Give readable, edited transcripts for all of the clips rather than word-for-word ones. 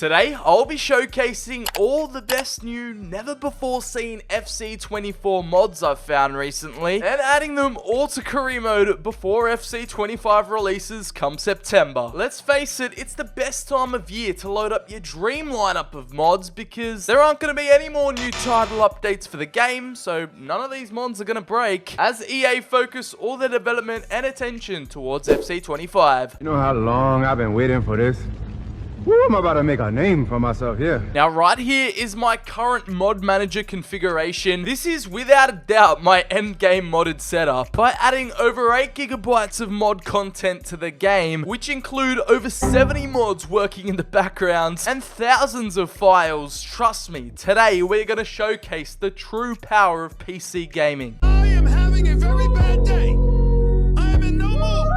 Today, I'll be showcasing all the best new, never before seen FC24 mods I've found recently, and adding them all to career mode before FC25 releases come September. Let's face it, it's the best time of year to load up your dream lineup of mods because there aren't going to be any more new title updates for the game, so none of these mods are going to break, as EA focus all their development and attention towards FC25. You know how long I've been waiting for this? Woo, I'm about to make a name for myself here. Now right here is my current mod manager configuration. This is without a doubt my end game modded setup. By adding over 8 gigabytes of mod content to the game, which include over 70 mods working in the background and thousands of files, trust me, today we're going to showcase the true power of PC gaming. I am having a very bad day. I am in no mood.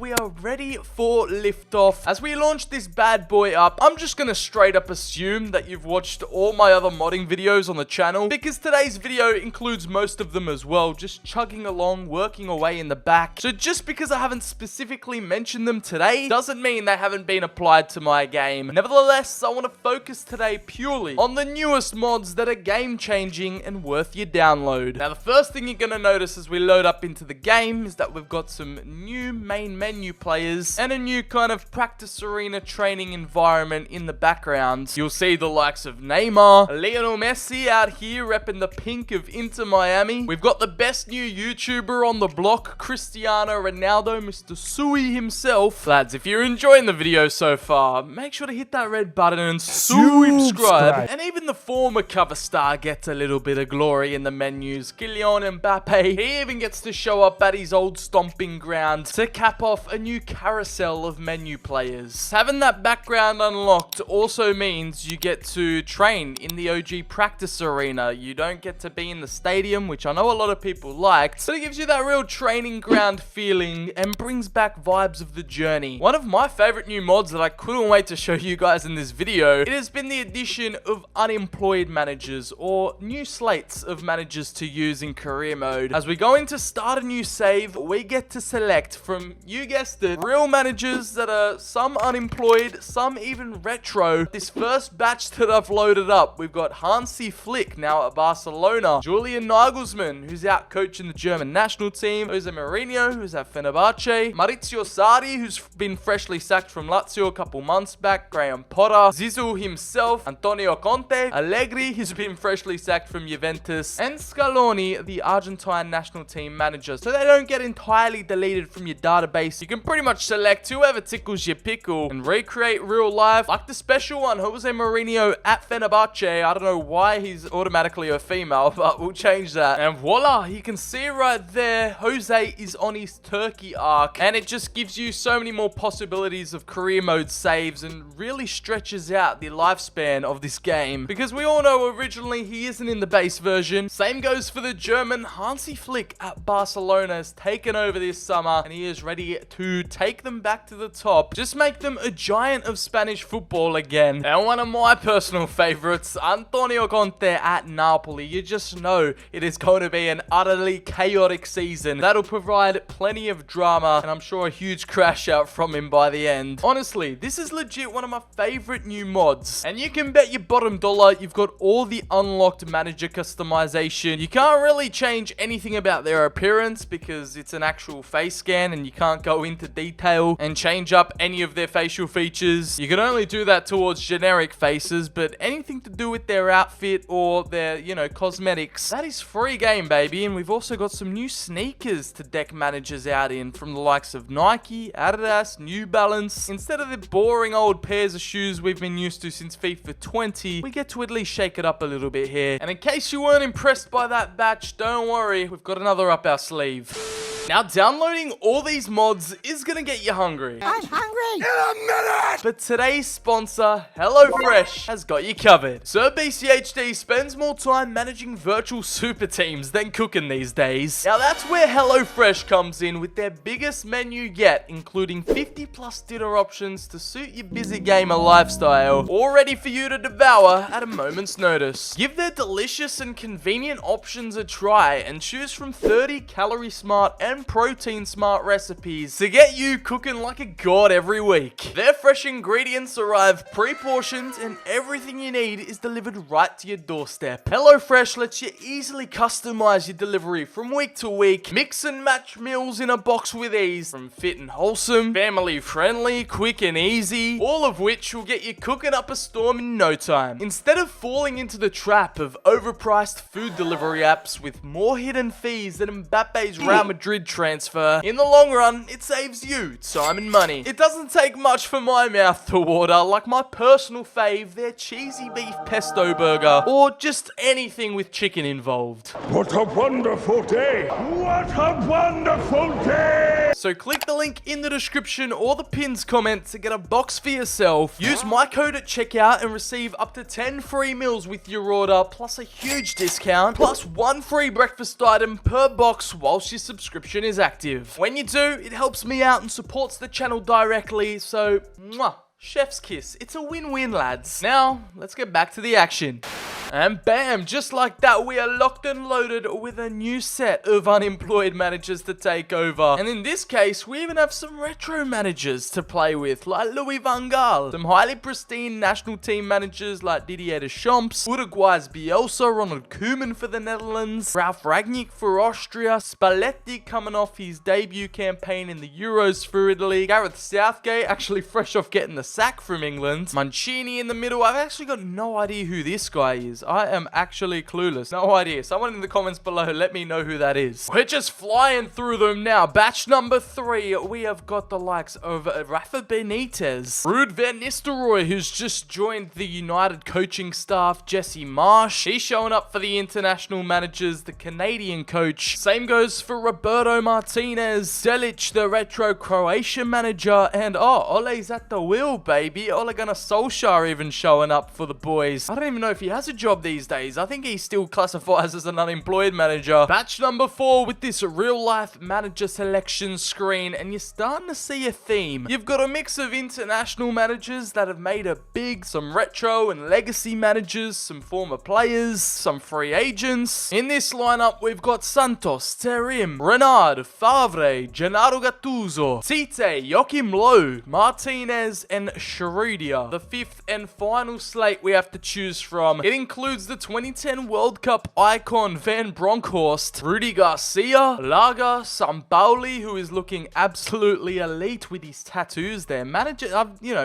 We are ready for liftoff. As we launch this bad boy up, I'm just gonna straight up assume that you've watched all my other modding videos on the channel, because today's video includes most of them as well, just chugging along, working away in the back. So just because I haven't specifically mentioned them today, doesn't mean they haven't been applied to my game. Nevertheless, I want to focus today purely on the newest mods that are game-changing and worth your download. Now, the first thing you're gonna notice as we load up into the game is that we've got some new main menu players and a new kind of practice arena training environment in the background. You'll see the likes of Neymar, Lionel Messi out here repping the pink of Inter Miami. We've got the best new YouTuber on the block, Cristiano Ronaldo, Mr. Sui himself. Lads, if you're enjoying the video so far, make sure to hit that red button and subscribe. And even the former cover star gets a little bit of glory in the menus. Kylian Mbappe, he even gets to show up at his old stomping ground to cap off a new carousel of menu players. Having that background unlocked also means you get to train in the OG practice arena. You don't get to be in the stadium, which I know a lot of people liked, so it gives you that real training ground feeling and brings back vibes of the journey. One of my favorite new mods that I couldn't wait to show you guys in this video, it has been the addition of unemployed managers, or new slates of managers to use in career mode. As we go into start a new save, we get to select from, you guessed it, real managers that are some unemployed, some even retro. This first batch that I've loaded up, we've got Hansi Flick now at Barcelona, Julian Nagelsmann, who's out coaching the German national team, Jose Mourinho, who's at Fenerbahce, Maurizio Sarri, who's been freshly sacked from Lazio a couple months back, Graham Potter, Zizou himself, Antonio Conte, Allegri, who's been freshly sacked from Juventus, and Scaloni, the Argentine national team manager. So they don't get entirely deleted from your database. You can pretty much select whoever tickles your pickle and recreate real life, like the special one, Jose Mourinho at Fenerbahce. I don't know why he's automatically a female, but we'll change that. And voila, you can see right there, Jose is on his Turkey arc, and it just gives you so many more possibilities of career mode saves and really stretches out the lifespan of this game, because we all know originally he isn't in the base version. Same goes for the German. Hansi Flick at Barcelona has taken over this summer, and he is ready to take them back to the top. Just make them a giant of Spanish football again. And one of my personal favorites, Antonio Conte at Napoli. You just know it is going to be an utterly chaotic season that'll provide plenty of drama, and I'm sure a huge crash out from him by the end. Honestly, this is legit one of my favorite new mods, and you can bet your bottom dollar you've got all the unlocked manager customization. You can't really change anything about their appearance because it's an actual face scan and you can't go into detail and change up any of their facial features. You can only do that towards generic faces, but anything to do with their outfit or their, cosmetics, that is free game, baby. And we've also got some new sneakers to deck managers out in from the likes of Nike, Adidas, New Balance. Instead of the boring old pairs of shoes we've been used to since FIFA 20, we get to at least shake it up a little bit here. And in case you weren't impressed by that batch, don't worry, we've got another up our sleeve. Now, downloading all these mods is gonna get you hungry. I'm hungry. In a minute! But today's sponsor, HelloFresh, has got you covered. Sir BCHD spends more time managing virtual super teams than cooking these days. Now, that's where HelloFresh comes in with their biggest menu yet, including 50 plus dinner options to suit your busy gamer lifestyle, all ready for you to devour at a moment's notice. Give their delicious and convenient options a try and choose from 30 calorie smart and and protein smart recipes to get you cooking like a god every week. Their fresh ingredients arrive pre-portioned and everything you need is delivered right to your doorstep. HelloFresh lets you easily customize your delivery from week to week. Mix and match meals in a box with ease, from fit and wholesome, family friendly, quick and easy, all of which will get you cooking up a storm in no time. Instead of falling into the trap of overpriced food delivery apps with more hidden fees than Mbappe's Real Madrid transfer, in the long run, it saves you time and money. It doesn't take much for my mouth to water, like my personal fave, their cheesy beef pesto burger, or just anything with chicken involved. What a wonderful day! What a wonderful day! So click the link in the description or the pinned comment to get a box for yourself. Use my code at checkout and receive up to 10 free meals with your order, plus a huge discount, plus 1 free breakfast item per box whilst your subscription is active. When you do, it helps me out and supports the channel directly, so mwah, chef's kiss. It's a win-win, lads. Now, let's get back to the action. And bam, just like that, we are locked and loaded with a new set of unemployed managers to take over. And in this case, we even have some retro managers to play with, like Louis van Gaal. Some highly pristine national team managers like Didier Deschamps, Uruguay's Bielsa, Ronald Koeman for the Netherlands, Ralf Rangnick for Austria, Spalletti coming off his debut campaign in the Euros for Italy, Gareth Southgate actually fresh off getting the sack from England, Mancini in the middle. I've actually got no idea who this guy is. I am actually clueless. No idea. Someone in the comments below, let me know who that is. We're just flying through them now. Batch number 3, we have got the likes of Rafa Benitez, Ruud van Nistelrooy, who's just joined the United coaching staff, Jesse Marsch. He's showing up for the international managers, the Canadian coach. Same goes for Roberto Martinez, Delic, the retro Croatian manager, and Ole's at the wheel, baby. Ole Gunnar Solskjaer even showing up for the boys. I don't even know if he has a job these days. I think he still classifies as an unemployed manager. Batch number 4 with this real life manager selection screen, and you're starting to see a theme. You've got a mix of international managers that have made it big, some retro and legacy managers, some former players, some free agents. In this lineup, we've got Santos, Terim, Renard, Favre, Gennaro Gattuso, Tite, Joachim Low, Martinez, and Schreuder. The 5th and final slate we have to choose from. It includes the 2010 World Cup icon Van Bronckhorst, Rudy Garcia, Laga, Sampaoli, who is looking absolutely elite with his tattoos there.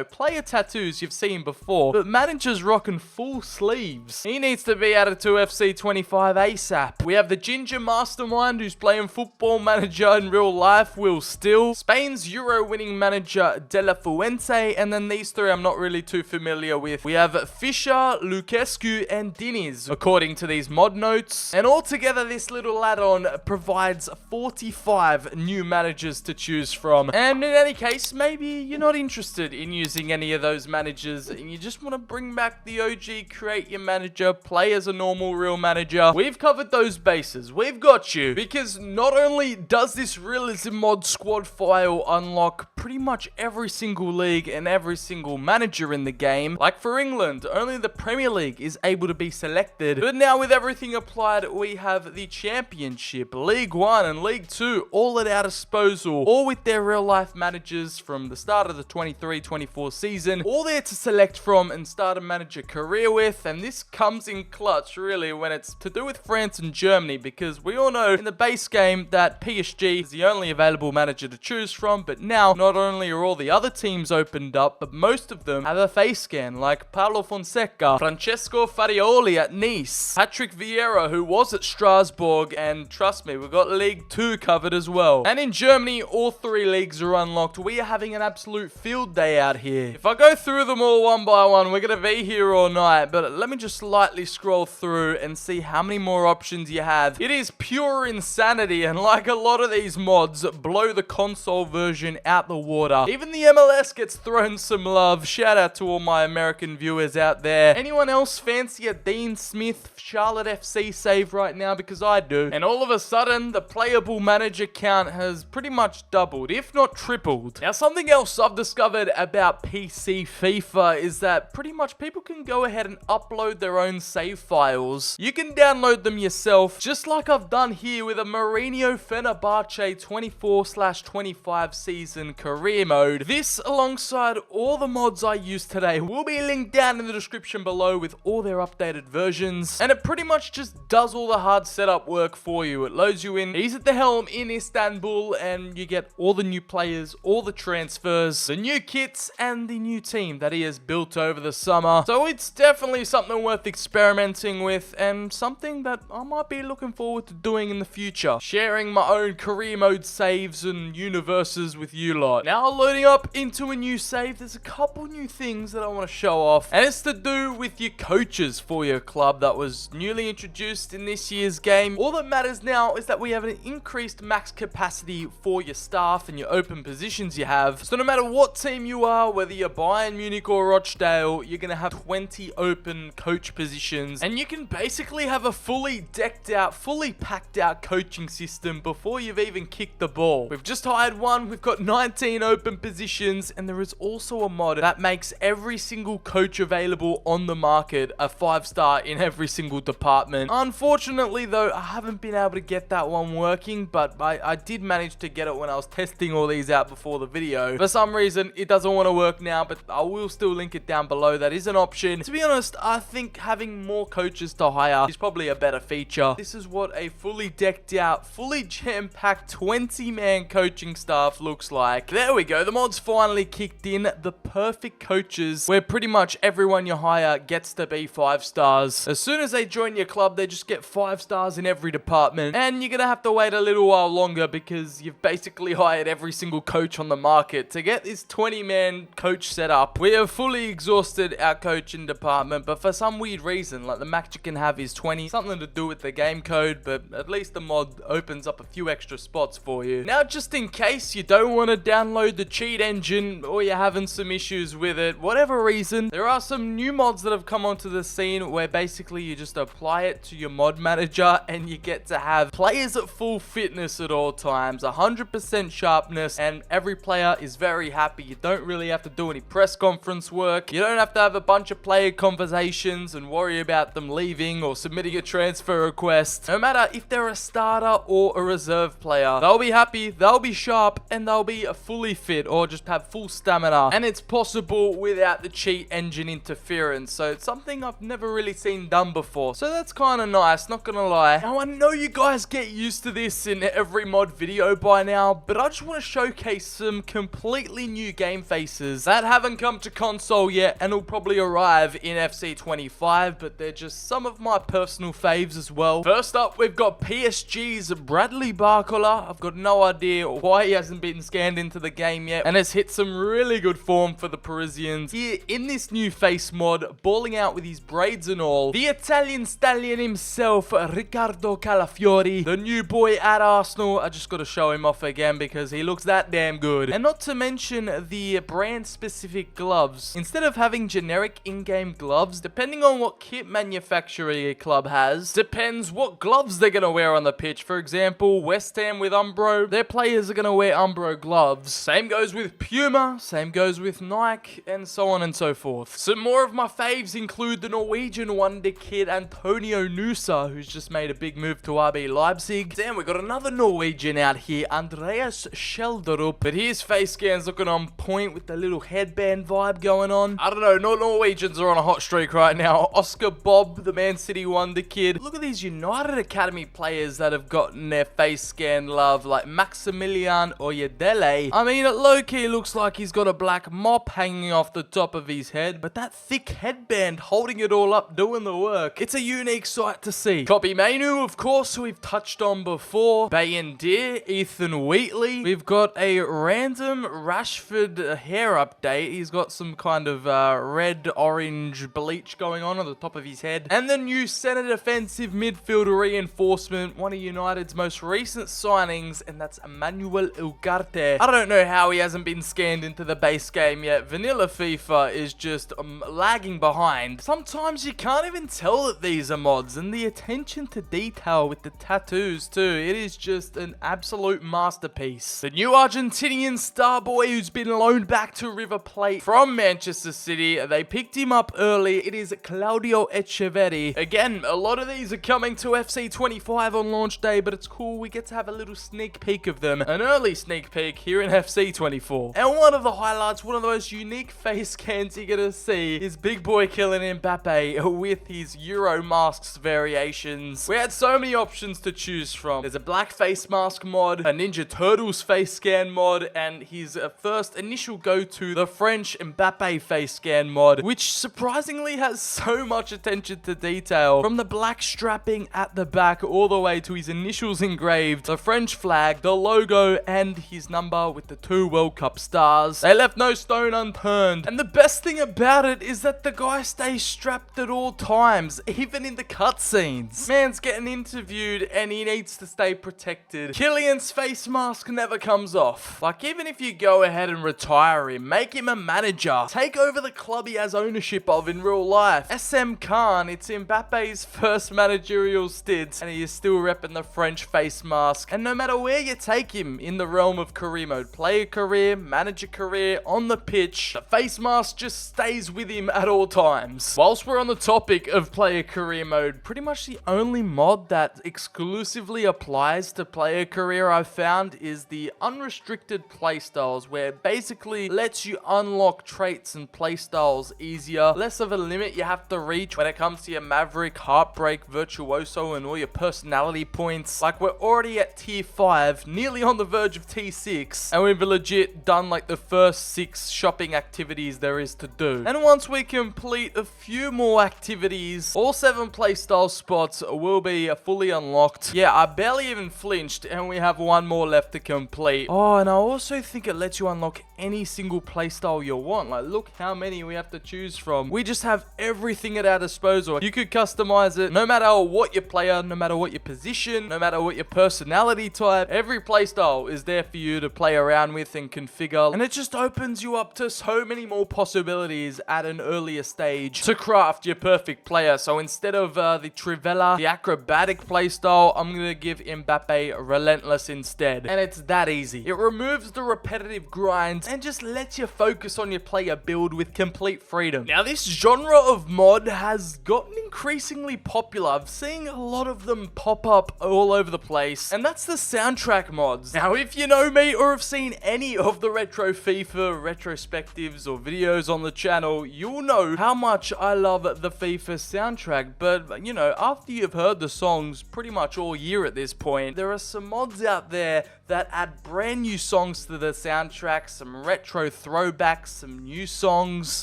Player tattoos you've seen before, but managers rocking full sleeves. He needs to be added to FC 25 ASAP. We have the ginger mastermind who's playing football manager in real life, Will Still, Spain's Euro winning manager De La Fuente, and then these 3 I'm not really too familiar with. We have Fischer, Lucescu, and Diniz, according to these mod notes. And altogether, this little add-on provides 45 new managers to choose from. And in any case, maybe you're not interested in using any of those managers and you just want to bring back the OG, create your manager, play as a normal real manager. We've covered those bases. We've got you. Because not only does this realism mod squad file unlock pretty much every single league and every single manager in the game, like for England, only the Premier League is able to be selected. But now with everything applied, we have the Championship, League 1 and League 2 all at our disposal, all with their real life managers from the start of the 23-24 season, all there to select from and start a manager career with. And this comes in clutch really when it's to do with France and Germany, because we all know in the base game that PSG is the only available manager to choose from, but now not only are all the other teams opened up, but most of them have a face scan, like Paulo Fonseca, Francesco Farioli at Nice, Patrick Vieira, who was at Strasbourg, and trust me, we've got League 2 covered as well. And in Germany, all 3 leagues are unlocked. We are having an absolute field day out here. If I go through them all one by one, we're going to be here all night, but let me just lightly scroll through and see how many more options you have. It is pure insanity, and like a lot of these mods, blow the console version out the water. Even the MLS gets thrown some love. Shout out to all my American viewers out there. Anyone else fancy see a Dean Smith Charlotte FC save right now because I do. And all of a sudden, the playable manager count has pretty much doubled, if not tripled. Now, something else I've discovered about PC FIFA is that pretty much people can go ahead and upload their own save files. You can download them yourself, just like I've done here with a Mourinho Fenerbache 24/25 season career mode. This, alongside all the mods I used today, will be linked down in the description below with all their updated versions. And it pretty much just does all the hard setup work for you. It loads you in, he's at the helm in Istanbul, and you get all the new players, all the transfers, the new kits, and the new team that he has built over the summer. So it's definitely something worth experimenting with, and something that I might be looking forward to doing in the future. Sharing my own career mode saves and universes with you lot. Now loading up into a new save, there's a couple new things that I want to show off, and it's to do with your coaches for your club that was newly introduced in this year's game. All that matters now is that we have an increased max capacity for your staff and your open positions you have. So no matter what team you are, whether you're Bayern Munich or Rochdale, you're going to have 20 open coach positions, and you can basically have a fully decked out, fully packed out coaching system before you've even kicked the ball. We've just hired one, we've got 19 open positions, and there is also a mod that makes every single coach available on the market a 5-star in every single department. Unfortunately though, I haven't been able to get that one working, but I did manage to get it when I was testing all these out before the video. For some reason, it doesn't want to work now, but I will still link it down below. That is an option. To be honest, I think having more coaches to hire is probably a better feature. This is what a fully decked out, fully jam-packed 20-man coaching staff looks like. There we go. The mod's finally kicked in. The perfect coaches, where pretty much everyone you hire gets to be 5 stars. As soon as they join your club, they just get 5 stars in every department, and you're gonna have to wait a little while longer because you've basically hired every single coach on the market. To get this 20-man coach set up, we have fully exhausted our coaching department, but for some weird reason, like the max you can have is 20, something to do with the game code, but at least the mod opens up a few extra spots for you. Now, just in case you don't want to download the cheat engine or you're having some issues with it, whatever reason, there are some new mods that have come onto the scene where basically you just apply it to your mod manager and you get to have players at full fitness at all times, 100% sharpness, and every player is very happy. You don't really have to do any press conference work. You don't have to have a bunch of player conversations and worry about them leaving or submitting a transfer request. No matter if they're a starter or a reserve player, they'll be happy, they'll be sharp, and they'll be fully fit or just have full stamina. And it's possible without the cheat engine interference. So it's something I've never really seen done before. So that's kind of nice, not gonna lie. Now, I know you guys get used to this in every mod video by now, but I just want to showcase some completely new game faces that haven't come to console yet and will probably arrive in FC25, but they're just some of my personal faves as well. First up, we've got PSG's Bradley Barcola. I've got no idea why he hasn't been scanned into the game yet, and has hit some really good form for the Parisians. Here in this new face mod, balling out with his braids and all, the Italian stallion himself, Riccardo Calafiori, the new boy at Arsenal. I just got to show him off again because he looks that damn good. And not to mention the brand specific gloves. Instead of having generic in-game gloves, depending on what kit manufacturer your club has, depends what gloves they're going to wear on the pitch. For example, West Ham with Umbro, their players are going to wear Umbro gloves. Same goes with Puma, same goes with Nike, and so on and so forth. Some more of my faves include the Norwegian wonder kid Antonio Nusa, who's just made a big move to RB Leipzig. Damn, we got another Norwegian out here, Andreas Schjelderup, but his face scan's looking on point with the little headband vibe going on. I don't know, Norwegians are on a hot streak right now. Oscar Bob, the Man City wonder kid. Look at these United Academy players that have gotten their face scan love, like Maximilian Oyedele. I mean, it low-key looks like he's got a black mop hanging off the top of his head, but that thick headband holding it all up, doing the work. It's a unique sight to see. Kobbie Mainoo, of course, who we've touched on before. Bayen Deer, Ethan Wheatley. We've got a random Rashford hair update. He's got some kind of red-orange bleach going on the top of his head. And the new centre defensive midfielder reinforcement, one of United's most recent signings, and that's Emmanuel Ugarte. I don't know how he hasn't been scanned into the base game yet. Vanilla FIFA is just lagging behind. Sometimes sometimes you can't even tell that these are mods, and the attention to detail with the tattoos too, it is just an absolute masterpiece. The new Argentinian star boy who's been loaned back to River Plate from Manchester City, they picked him up early. It is Claudio Echeverri. Again, a lot of these are coming to FC25 on launch day, but it's cool, we get to have a little sneak peek of them, an early sneak peek here in FC24. And one of the highlights, one of the most unique face scans you're gonna see is big boy Kylian Mbappe with his Euro masks variations. We had so many options to choose from. There's a black face mask mod, a Ninja Turtles face scan mod, and his first initial go-to, the French Mbappe face scan mod, which surprisingly has so much attention to detail. From the black strapping at the back all the way to his initials engraved, the French flag, the logo, and his number with the 2 World Cup stars. They left no stone unturned. And the best thing about it is that the guy stays strapped at all times, even in the cutscenes. Man's getting interviewed and he needs to stay protected. Kylian's face mask never comes off. Like, even if you go ahead and retire him, make him a manager, take over the club he has ownership of in real life. SM Khan, it's Mbappe's first managerial stint, and he is still repping the French face mask. And no matter where you take him in the realm of career mode, player career, manager career, on the pitch, the face mask just stays with him at all times. Whilst we're on the topic of player career mode, pretty much the only mod that exclusively applies to player career I've found is the Unrestricted playstyles, where it basically lets you unlock traits and playstyles easier. Less of a limit you have to reach when it comes to your Maverick, Heartbreak, Virtuoso, and all your personality points. Like, we're already at tier 5, nearly on the verge of T6, and we've legit done like the first 6 shopping activities there is to do. And once we complete a few more activities, all 7 playstyle spots will be fully unlocked. Yeah, I barely even flinched, and we have 1 more left to complete. Oh, and I also think it lets you unlock any single playstyle you want. Like, look how many we have to choose from. We just have everything at our disposal. You could customize it no matter what your player, no matter what your position, no matter what your personality type. Every playstyle is there for you to play around with and configure, and it just opens you up to so many more possibilities at an earlier stage to craft your perfect player. So instead of the Trivella, the acrobatic playstyle, I'm gonna give Mbappe Relentless instead, and it's that easy. It removes the repetitive grind and just lets you focus on your player build with complete freedom. Now, this genre of mod has gotten increasingly popular. I've seen a lot of them pop up all over the place, and that's the soundtrack mods. Now, if you know me or have seen any of the retro FIFA retrospectives or videos on the channel, you'll know how much I love the FIFA soundtrack. But, you know, after you've heard the songs pretty much all year at this point, there are some mods out there that add brand new songs to the soundtrack, some retro throwbacks, some new songs,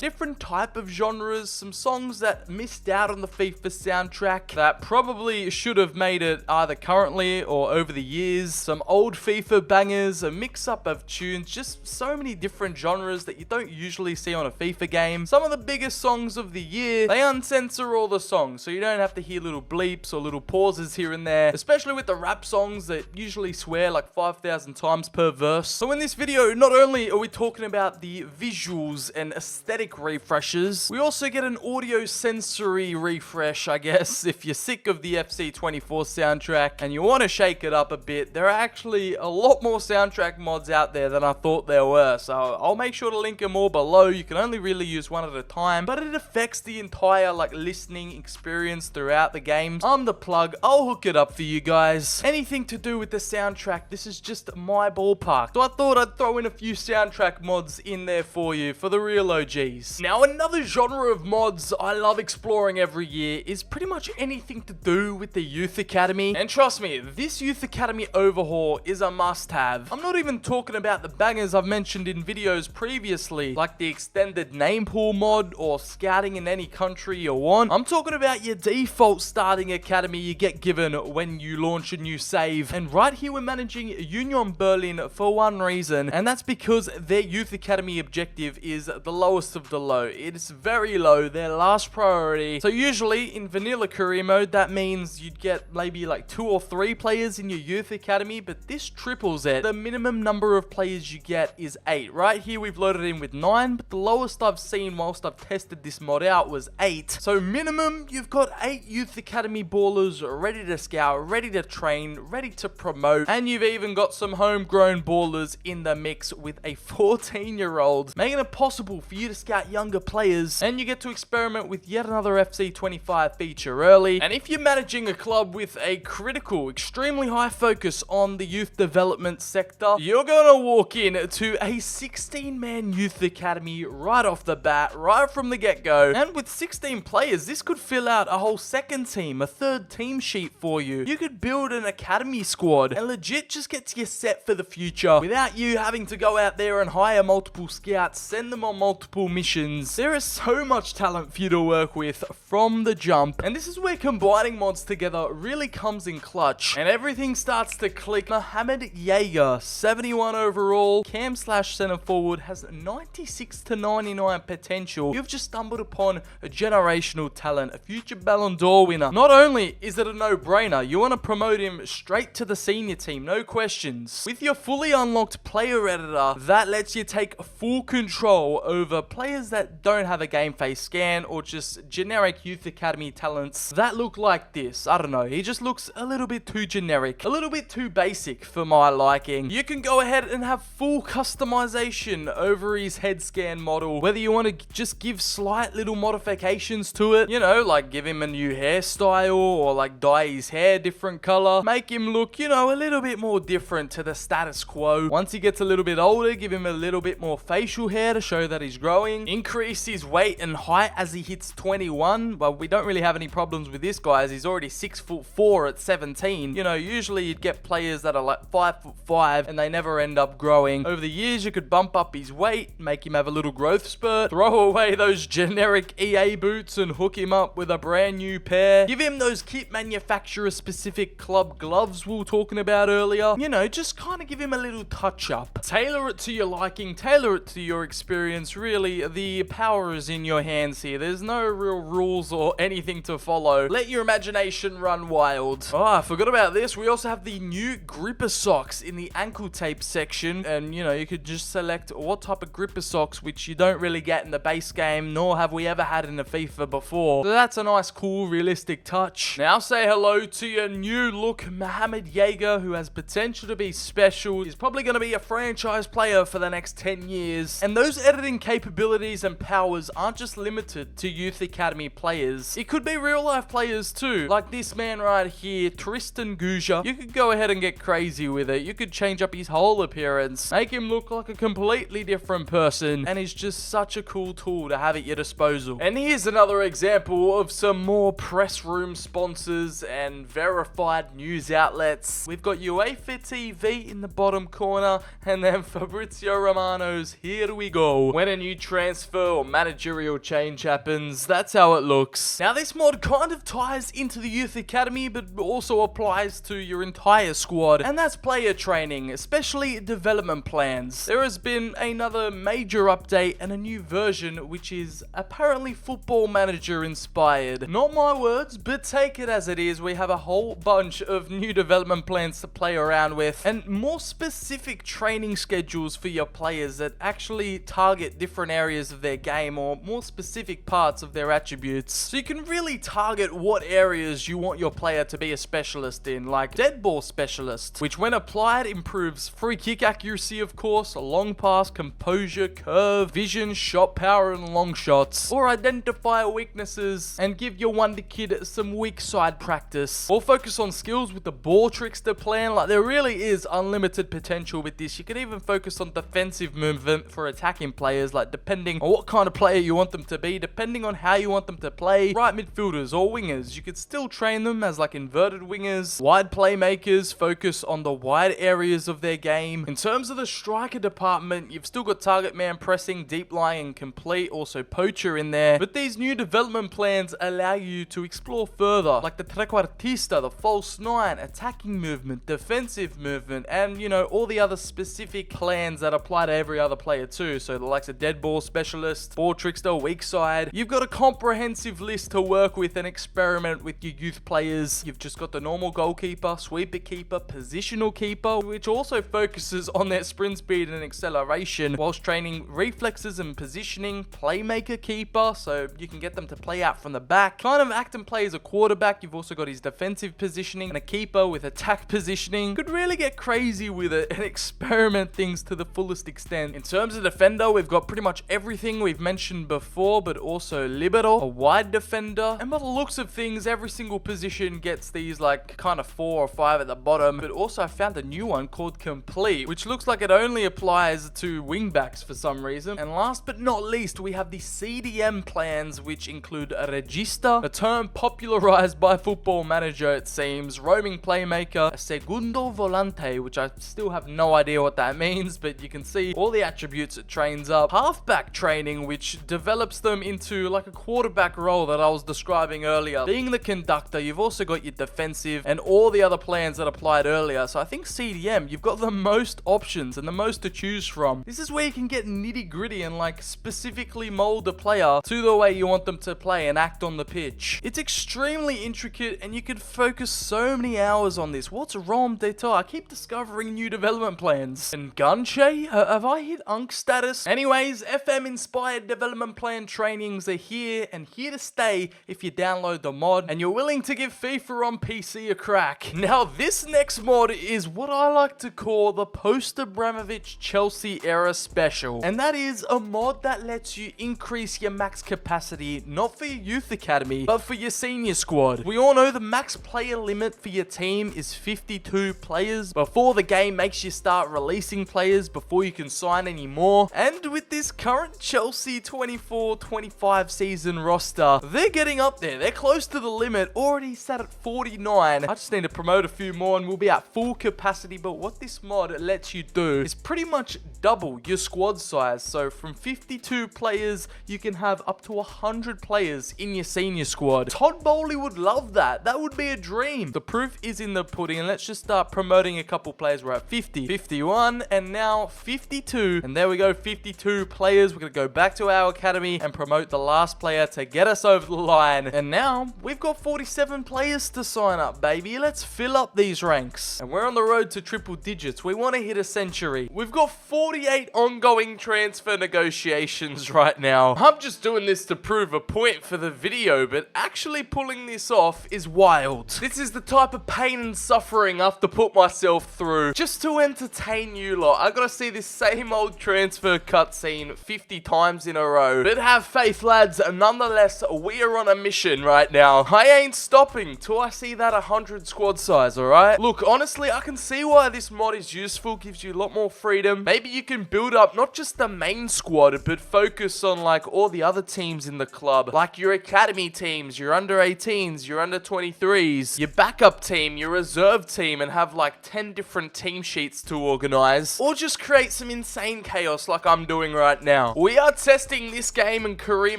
different type of genres, some songs that missed out on the FIFA soundtrack that probably should have made it either currently or over the years, some old FIFA bangers, a mix-up of tunes, just so many different genres that you don't usually see on a FIFA game. Some of the biggest songs of the year, they uncensor all the songs, so you don't have to hear little bleeps or little pauses here and there, especially with the rap songs that usually swear like 5,000 times per verse. So in this video, not only are we talking about the visuals and aesthetic refreshes, we also get an audio sensory refresh, I guess. If you're sick of the FC24 soundtrack and you want to shake it up a bit, there are actually a lot more soundtrack mods out there than I thought there were, so I'll make sure to link them all below. You can only really use one at a time, but it affects the entire like listening experience throughout the game. I'm the plug, I'll hook it up for you guys. Anything to do with the soundtrack, this is just my ballpark, so I thought I'd throw in a few soundtrack mods in there for you, for the real OGs. Now, another genre of mods I love exploring every year is pretty much anything to do with the Youth Academy, and trust me, this Youth Academy overhaul is a must-have. I'm not even talking about the bangers I've mentioned in videos previously, like the extended name pool mod or scouting in any country you want. I'm talking about your default starting academy you get given when you launch a new save, and right here we're managing Union Berlin for one reason, and that's because their Youth Academy objective is the lowest of the low. It's very low, their last priority. So usually in vanilla career mode, that means you'd get maybe like 2 or 3 players in your Youth Academy, but this triples it. The minimum number of players you get is 8. Right here we've loaded in with 9, but the lowest I've seen whilst I've tested this mod out was 8. So minimum, you've got 8 youth academy ballers ready to scout, ready to train, ready to promote, and you've even got some homegrown ballers in the mix with a 14-year-old, making it possible for you to scout younger players, and you get to experiment with yet another FC25 feature early. And if you're managing a club with a critical, extremely high focus on the youth development sector, you're gonna walk in to a 16-man youth academy right off the bat, right from the get-go. And with 16 players, this could fill out a whole second team, a third team sheet for you. You could build an academy squad and legit just get you set for the future without you having to go out there and hire multiple scouts, send them on multiple missions. There is so much talent for you to work with from the jump, and this is where combining mods together really comes in clutch, and everything starts to click. Mohamed Jaeger, 71 overall, cam/center forward, has 96 to 99 potential. You've just stumbled upon a generational talent, a future Ballon d'Or winner. Not only is it a no-brainer, you want to promote him straight to the senior team, no questions. With your fully unlocked player editor, that lets you take full control over players that don't have a game face scan or just generic youth academy talents that look like this. I don't know, he just looks a little bit too generic, a little bit too basic for my liking. You can go ahead and have full customization over his head scan model, whether you want to just give slight little modifications to it, you know, like give him a new hairstyle or like dye his hair different color, make him look, you know, a little bit more different to the status quo. Once he gets a little bit older, give him a little bit more facial hair to show that he's growing, increase his weight and height as he hits 21. Well, we don't really have any problems with this guy as he's already 6'4" at 17. You know, usually you'd get players that are like 5'5" and they never end up growing. Over the years, you could bump up his weight, make him have a little growth spurt, throw away those generic EA boots and hook him up with a brand new pair. Give him those kit manufacturer specific club gloves we were talking about earlier. You know, just kind of give him a little touch up. Tailor it to your liking, tailor it to your experience. Really, the power is in your hands here. There's no real rules or anything to follow. Let your imagination run wild. Oh, I forgot about this. We also have the new gripper socks in the ankle tape section, and you know, you could just select what type of gripper socks, which you don't really get in the base game, nor have we ever had in the FIFA before. So that's a nice, cool, realistic touch. Now say hello to your new look Mohamed Jaeger, who has potential to be special. He's probably going to be a franchise player for the next 10 years. And those editing capabilities and powers aren't just limited to youth academy players. It could be real life players too, like this man right here, Tristan Guja. You could go ahead and get crazy with it. You could change up his whole appearance, make him look like a completely different person, and he's just such a cool tool to have at your disposal. And here's another example of some more press room sponsors and verified news outlets. We've got UEFA TV in the bottom corner, and then Fabrizio Romano's Here We Go. When a new transfer or managerial change happens, that's how it looks. Now this mod kind of ties into the youth academy, but also applies to your entire squad, and that's player training, especially development plans. There has been another major update and a new version which is apparently Football Manager inspired. Not my words, but take it as it is. We have a whole bunch of new development plans to play around with, and more specific training schedules for your players that actually target different areas of their game or more specific parts of their attributes. So you can really target what areas you want your player to be a specialist in, like dead ball specialist, which when applied improves free kick accuracy, of course, long pass, composure, curve, vision, shot power, and long shots. Or identify weaknesses and give your wonder kid some weak side practice. Or focus on skills with the ball trickster plan. Like, there really is unlimited potential with this. You can even focus on defensive movement for attacking players, like depending on what kind of player you want them to be, depending on how you want them to play. Right midfielders or wingers, you could still train them as like inverted wingers. Wide playmakers, focus on the wide areas of their game. In terms of the striker department, you've still got target man pressing, deep lying, and complete, also poacher in there. But these new development plans allow you to explore further, like the trequartista, the false nine, attacking movement, defensive movement, and you know, all the other specific plans that apply to every other player too. So the likes of dead ball specialist, ball trickster, weak side. You've got a comprehensive list to work with and experiment with your youth players. You've just got the normal goalkeeper, sweeper keeper, positional keeper, which also focuses on their sprint speed and acceleration whilst training reflexes and positioning, playmaker keeper, so you can get them to play out from the back, kind of act and play as a quarterback. You've also got his defensive positioning and a keeper with attack positioning. Could really get crazy with it and experiment things to the fullest extent. In terms of defender, we've got pretty much everything we've mentioned before, but also libero, a wide defender, and by the looks of things, every single position gets these like kind of 4 or 5 at the bottom. But also I found a new one called complete, which looks like it only applies to wingbacks for some reason. And last but not least, we have the CDM plans, which include a regista, a term popularized by Football Manager, it seems, roaming playmaker, a segundo volante, which I still have no idea what that means, but you can see all the attributes it trains up, halfback training, which develops them into like a quarterback role that I was describing earlier. Being the conductor, you've also got your defensive and all the other plans that applied earlier. So I think CDM, you've got the most options and the most to choose from. This is where you can get nitty gritty and like specifically mold a player to the way you want them to play and act on the pitch. It's extremely intricate and you could focus so many hours on this. What's wrong, Data? I keep discovering new development plans. And Gunche? Have I hit Unk status? Anyways, FM inspired development plan trainings are here and here to stay if you download the mod and you're willing to give FIFA on PC a crack. Now this next mod is what I like to call the post-Abramovich Chelsea era special, and that is a mod that lets you increase your max capacity not for your youth academy but for your senior squad. We all know the max player limit for your team is 52 players before the game makes you start releasing players before you can sign any more, and with this current Chelsea 24-25 season roster, they're getting up there. They're close to the limit, already sat at 49. I just need to promote a few more and we'll be at full capacity. But what this mod lets you do is pretty much double your squad size. So from 52 players, you can have up to 100 players in your senior squad. Todd Bowley would love that. That would be a dream. The proof is in the pudding, and let's just start promoting a couple players. We're at 50, 51, and now 52. And there we go, 52 players. We're going to go back to our academy and promote the last player to get us over the line. And now we've got 47 players to sign up, baby. Let's fill up these ranks. And we're on the road to triple digits. We want to hit a century. We've got 48 ongoing transfer negotiations right now. I'm just doing this to prove a point for the video, but actually pulling this off is wild. This is the type of pain and suffering I have to put myself through just to entertain you lot. I gotta see this same old transfer cutscene 50 times in a row. But have faith, lads. Nonetheless, we are on a mission right now. I ain't stopping till I see that 100 squad size, alright? Look, honestly, I can see why this mod is useful. Gives you a lot more freedom. Maybe you can build up not just the main squad, but focus on like all the other teams in the club. Like your academy teams, your under 18s, your under 23s, your backup team, your reserve team, and have like 10 different team sheets to organize. Or just create some insane chaos like I'm doing right now. We are testing this game and career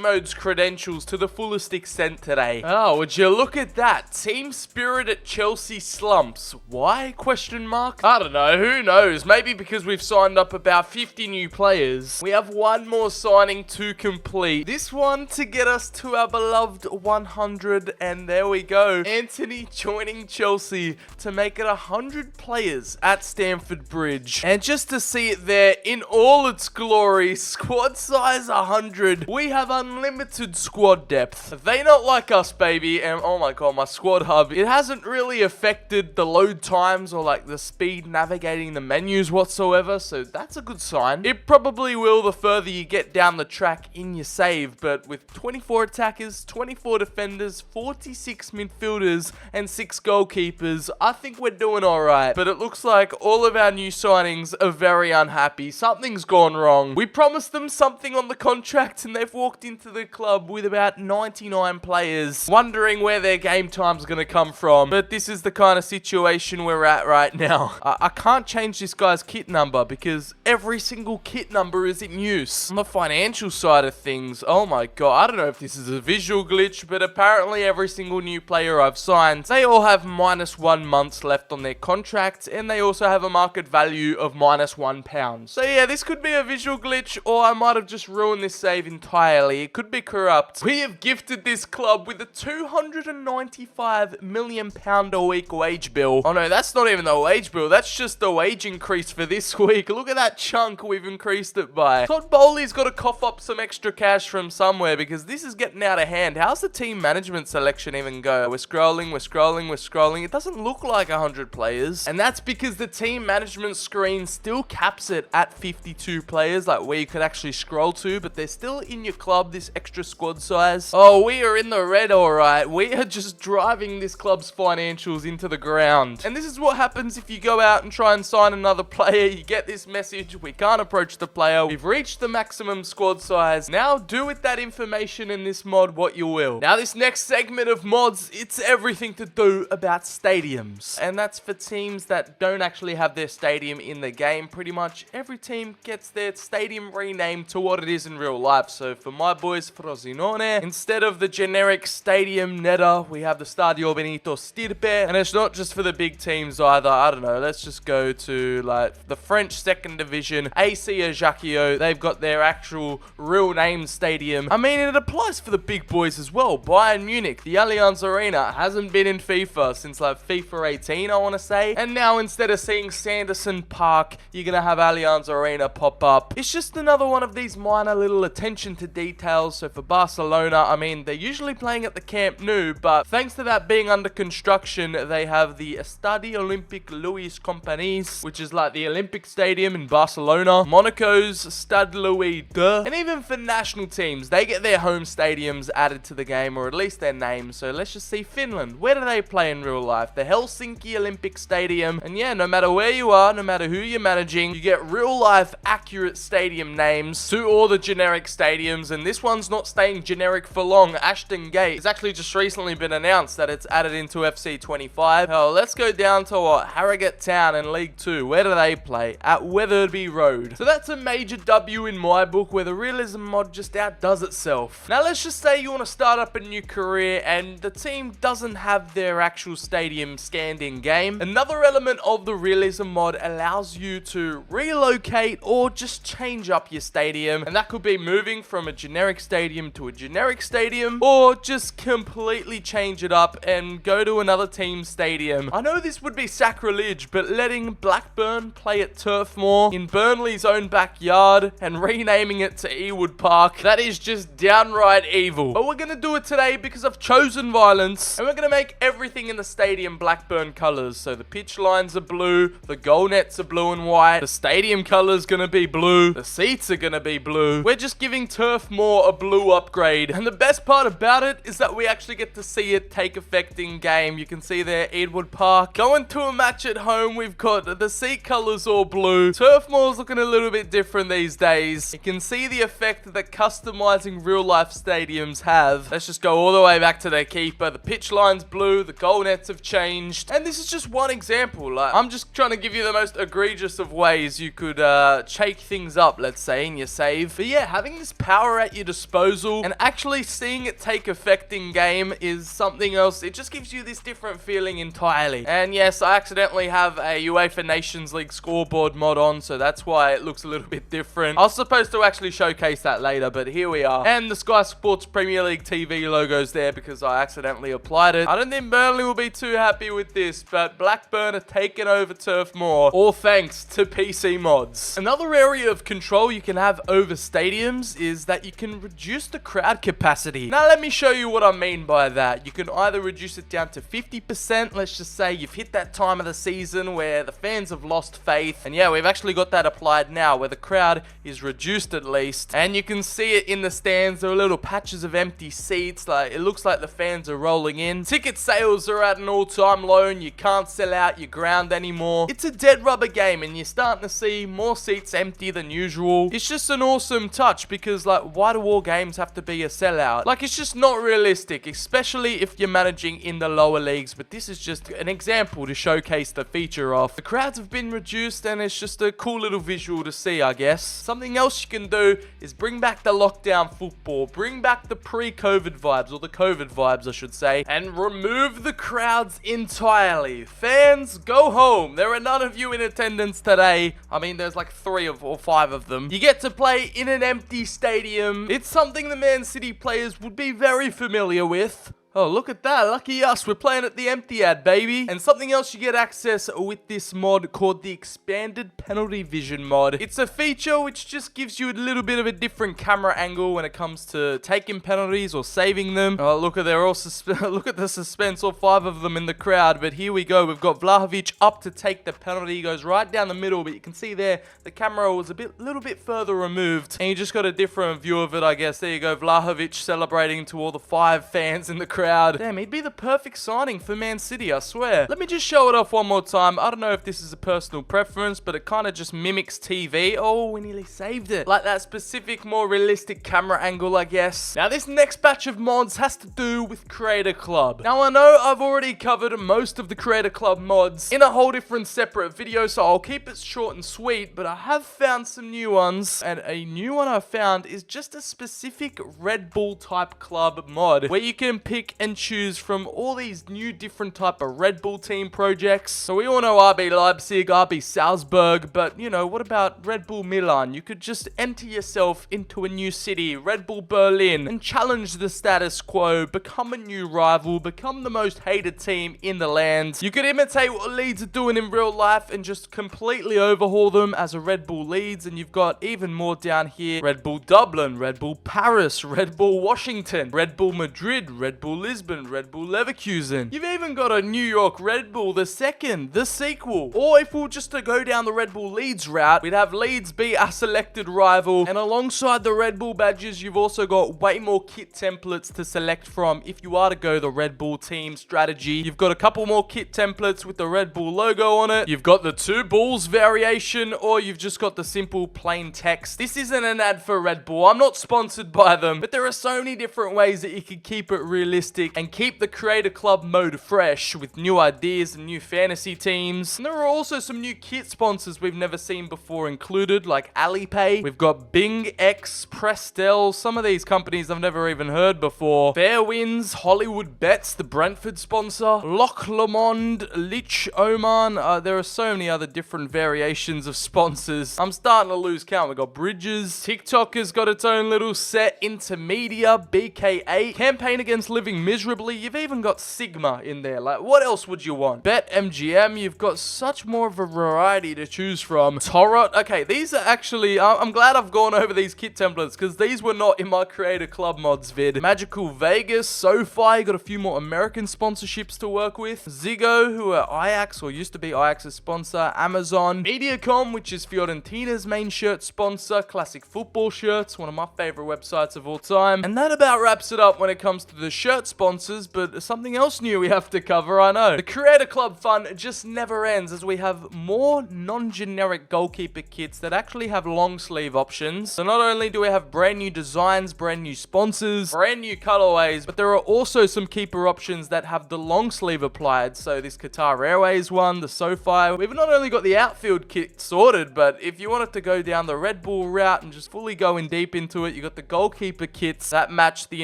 mode's credentials to the fullest extent today. Oh, would you look at that? Team spirit at Chelsea slumps. Why? Question mark. I don't know. Who knows? Maybe because we've signed up about 50 new players. We have one more signing to complete. This one to get us to our beloved 100. And there we go. Anthony joining Chelsea to make it 100 players at Stamford Bridge. And just to see it there in all its glory, squad size 100. We have unlimited squad depth. They not like us, baby. And oh my god, my squad hub, it hasn't really affected the load times or like the speed navigating the menus whatsoever, so that's a good sign. It probably will the further you get down the track in your save, but with 24 attackers, 24 defenders, 46 midfielders, and 6 goalkeepers, I think we're doing alright. But it looks like all of our new signings are very unhappy. Something's gone wrong. We promised them something on the contract and they've walked into the club with about 99 players, wondering where their game time's gonna come from. But this is the kind of situation we're at right now. I can't change this guy's kit number because every single kit number is in use. On the financial side of things, oh my god, I don't know if this is a visual glitch, but apparently every single new player I've signed, they all have -1 months left on their contract, and they also have a market value of -£1. So yeah, this could be a visual glitch, or I might have just ruined this save entirely. It could be corrupt. We have gifted this club with a £295 million a week wage bill. Oh no, that's not even the wage bill. That's just the wage increase for this week. Look at that chunk we've increased it by. Todd Bowley's got to cough up some extra cash from somewhere. somewhere because this is getting out of hand. How's the team management selection even go? We're scrolling. It doesn't look like 100 players. And that's because the team management screen still caps it at 52 players, like where you could actually scroll to, but they're still in your club, this extra squad size. Oh, we are in the red, alright. We are just driving this club's financials into the ground. And this is what happens if you go out and try and sign another player. You get this message, we can't approach the player. We've reached the maximum squad size. Now do with that information in this mod what you will. Now this next segment of mods, it's everything to do about stadiums. And that's for teams that don't actually have their stadium in the game. Pretty much every team gets their stadium renamed to what it is in real life. So for my boys Frosinone, instead of the generic Stadium Netta, we have the Stadio Benito Stirpe. And it's not just for the big teams either. I don't know, let's just go to like the French second division, AC Ajaccio. They've got their actual real name stadium. I mean, it applies for the big boys as well. Bayern Munich, the Allianz Arena hasn't been in FIFA since like FIFA 18, I want to say. And now instead of seeing Sanderson Park, you're going to have Allianz Arena pop up. It's just another one of these minor little attention to details. So for Barcelona, I mean, they're usually playing at the Camp Nou, but thanks to that being under construction, they have the Estadi Olympique Louis Companys, which is like the Olympic Stadium in Barcelona, Monaco's Stade Louis II, and even for national teams, they get their home stadiums added to the game, or at least their names. So let's just see Finland. Where do they play in real life? The Helsinki Olympic Stadium. And yeah, no matter where you are, no matter who you're managing, you get real life accurate stadium names to all the generic stadiums. And this one's not staying generic for long. Ashton Gate has actually just recently been announced that it's added into FC 25. Hell, let's go down to Harrogate Town in League 2. Where do they play? At Weatherby Road. So that's a major W in my book, where the realism mod just outdoes itself. Now let's just say you want to start up a new career and the team doesn't have their actual stadium scanned in game. Another element of the realism mod allows you to relocate or just change up your stadium, and that could be moving from a generic stadium to a generic stadium, or just completely change it up and go to another team's stadium. I know this would be sacrilege, but letting Blackburn play at Turf Moor in Burnley's own backyard and renaming it to Ewood Park, that is just downright evil. But we're gonna do it today because I've chosen violence, and we're gonna make everything in the stadium Blackburn colors. So the pitch lines are blue, the goal nets are blue and white, the stadium colors gonna be blue, the seats are gonna be blue. We're just giving Turf Moor a blue upgrade, and the best part about it is that we actually get to see it take effect in game. You can see there Ewood Park. Going to a match at home, we've got the seat colors all blue. Turf Moor's looking a little bit different these days. You can see the effect that customizing real life stadiums have. Let's just go all the way back to their keeper. The pitch line's blue, the goal nets have changed, and this is just one example. Like, I'm just trying to give you the most egregious of ways you could shake things up, let's say, in your save. But yeah, having this power at your disposal and actually seeing it take effect in game is something else. It just gives you this different feeling entirely. And yes, I accidentally have a UEFA Nations League scoreboard mod on, so that's why it looks a little bit different. I was supposed to actually showcase that later, but here we are. And the Sky Sports Premier League TV logo's there because I accidentally applied it. I don't think Burnley will be too happy with this, but Blackburn are taking over Turf Moor, all thanks to PC mods. Another area of control you can have over stadiums is that you can reduce the crowd capacity. Now let me show you what I mean by that. You can either reduce it down to 50%. Let's just say you've hit that time of the season where the fans have lost faith. And yeah, we've actually got that applied now where the crowd is reduced at least. And you can see it in the stands. There are little patches of empty seats. Like, it looks like the fans are rolling in. Ticket sales are at an all-time low and you can't sell out your ground anymore. It's a dead rubber game and you're starting to see more seats empty than usual. It's just an awesome touch because, like, why do all games have to be a sellout? Like, it's just not realistic, especially if you're managing in the lower leagues. But this is just an example to showcase the feature of. The crowds have been reduced and it's just a cool little visual to see, I guess. Something else you can do is bring back the lockdown football, bring back the pre-COVID vibes, or the COVID vibes, I should say, and remove the crowds entirely. Fans, go home. There are none of you in attendance today. I mean, there's like 3 or 5 of them. You get to play in an empty stadium. It's something the Man City players would be very familiar with. Oh, look at that. Lucky us. We're playing at the empty ad, baby. And something else you get access with this mod called the Expanded Penalty Vision mod. It's a feature which just gives you a little bit of a different camera angle when it comes to taking penalties or saving them. Oh, look at look at the suspense, all 5 of them in the crowd. But here we go. We've got Vlahovic up to take the penalty. He goes right down the middle, but you can see there the camera was a little bit further removed. And you just got a different view of it, I guess. There you go. Vlahovic celebrating to all the 5 fans in the crowd. Damn, he'd be the perfect signing for Man City, I swear. Let me just show it off one more time. I don't know if this is a personal preference, but it kind of just mimics TV. Oh, we nearly saved it. Like that specific, more realistic camera angle, I guess. Now, this next batch of mods has to do with Creator Club. Now, I know I've already covered most of the Creator Club mods in a whole different separate video, so I'll keep it short and sweet, but I have found some new ones, and a new one I found is just a specific Red Bull type club mod, where you can pick and choose from all these new different type of Red Bull team projects. So we all know RB Leipzig, RB Salzburg, but you know, what about Red Bull Milan? You could just enter yourself into a new city, Red Bull Berlin, and challenge the status quo, become a new rival, become the most hated team in the land. You could imitate what Leeds are doing in real life and just completely overhaul them as a Red Bull Leeds, and you've got even more down here. Red Bull Dublin, Red Bull Paris, Red Bull Washington, Red Bull Madrid, Red Bull Lisbon, Red Bull Leverkusen. You've even got a New York Red Bull, the second, the sequel. Or if we were just to go down the Red Bull Leeds route, we'd have Leeds be our selected rival. And alongside the Red Bull badges, you've also got way more kit templates to select from if you are to go the Red Bull team strategy. You've got a couple more kit templates with the Red Bull logo on it. You've got the 2 Bulls variation, or you've just got the simple plain text. This isn't an ad for Red Bull. I'm not sponsored by them, but there are so many different ways that you can keep it realistic and keep the Creator Club mode fresh with new ideas and new fantasy teams. And there are also some new kit sponsors we've never seen before included, like Alipay. We've got Bing X, Prestel, some of these companies I've never even heard before. Fairwinds, Hollywood Bets, the Brentford sponsor, Loch Lomond, Lich Oman. There are so many other different variations of sponsors. I'm starting to lose count. We've got Bridges. TikTok has got its own little set. Intermedia, BK8, Campaign Against Living Miserably. You've even got Sigma in there. Like, what else would you want? BetMGM, you've got such more of a variety to choose from. Torrot. Okay, these are actually, I'm glad I've gone over these kit templates because these were not in my Creator Club mods vid. Magical Vegas, SoFi, you got a few more American sponsorships to work with. Ziggo, who are Ajax, or used to be Ajax's sponsor. Amazon. Mediacom, which is Fiorentina's main shirt sponsor. Classic Football Shirts, one of my favorite websites of all time. And that about wraps it up when it comes to the shirt sponsors, but something else new we have to cover, I know. The Creator Club fun just never ends as we have more non-generic goalkeeper kits that actually have long sleeve options. So not only do we have brand new designs, brand new sponsors, brand new colorways, but there are also some keeper options that have the long sleeve applied. So this Qatar Airways one, the SoFi. We've not only got the outfield kit sorted, but if you wanted to go down the Red Bull route and just fully go in deep into it, you got the goalkeeper kits that match the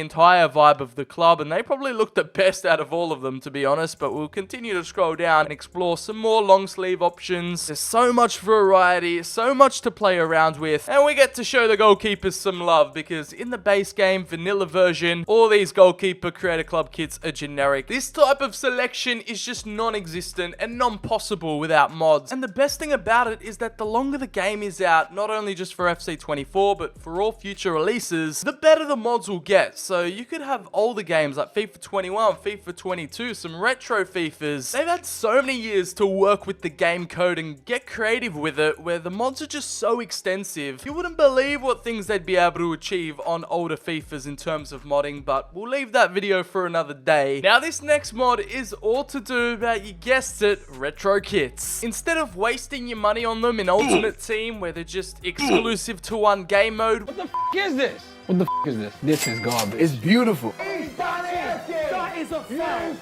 entire vibe of the club, and they probably look the best out of all of them, to be honest. But we'll continue to scroll down and explore some more long sleeve options. There's so much variety, so much to play around with, and we get to show the goalkeepers some love because in the base game vanilla version, all these goalkeeper Creator Club kits are generic. This type of selection is just non-existent and non-possible without mods. And the best thing about it is that the longer the game is out, not only just for FC24 but for all future releases, the better the mods will get. So you could have older games like FIFA 21, FIFA 22, some retro FIFAs. They've had so many years to work with the game code and get creative with it, where the mods are just so extensive. You wouldn't believe what things they'd be able to achieve on older FIFAs in terms of modding, but we'll leave that video for another day. Now this next mod is all to do about, you guessed it, retro kits. Instead of wasting your money on them in Ultimate Team where they're just exclusive to one game mode. What the f is this? What the f is this? This is garbage. It's beautiful. That is a fact.